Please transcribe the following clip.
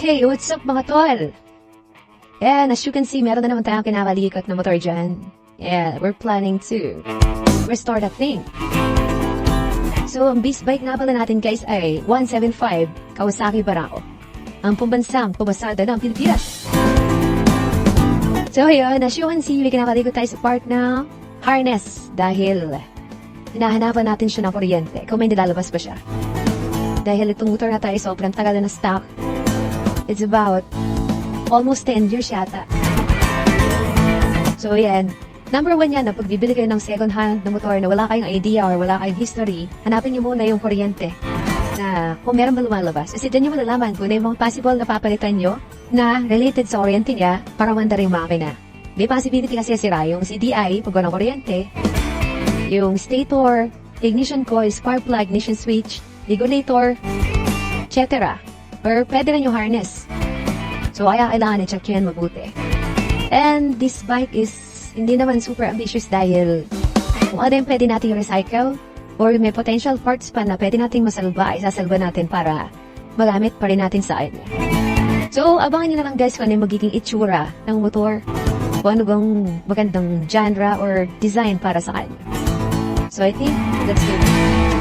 Hey, what's up mga tol? And as you can see, meron na naman tayong kinakalikot na motor dyan. Yeah, we're planning to restore that thing. So, ang base bike nga pala natin guys ay 175 Kawasaki Barako. Ang pambansang pumasada ng Pilipinas. So, ayun, as you can see, may kinakalikot tayo sa part na harness dahil hinahanapan natin siya ng kuryente kung may nilalabas pa siya. Dahil itong motor na tayo sobrang tagal na stock. It's about almost 10 years yata. So, yan. Number 1 yan, na pag bibili kayo ng second hand na motor na wala kayong idea or wala kayong history, hanapin nyo muna yung kuryente na kung meron ba lumalabas. Kasi dyan nyo malalaman kung yung mga possible na papalitan nyo na related sa kuryente niya para manda rin yung makina. May possibility kasi sira yung CDI pag walang kuryente, yung stator, ignition coil, spark plug, ignition switch, regulator, etc. Or pwede rin yung harness. So, kaya kailangan i-check yan mabuti. And this bike is hindi naman super ambitious dahil kung ano yung pwede natin recycle or may potential parts pa na pwede natin masalba, isasalba natin para magamit pa rin natin sa kanya. So, abangan nyo na lang guys kung ano yung magiging itsura ng motor, kung ano bang magandang genre or design para sa kanya. So, I think that's it.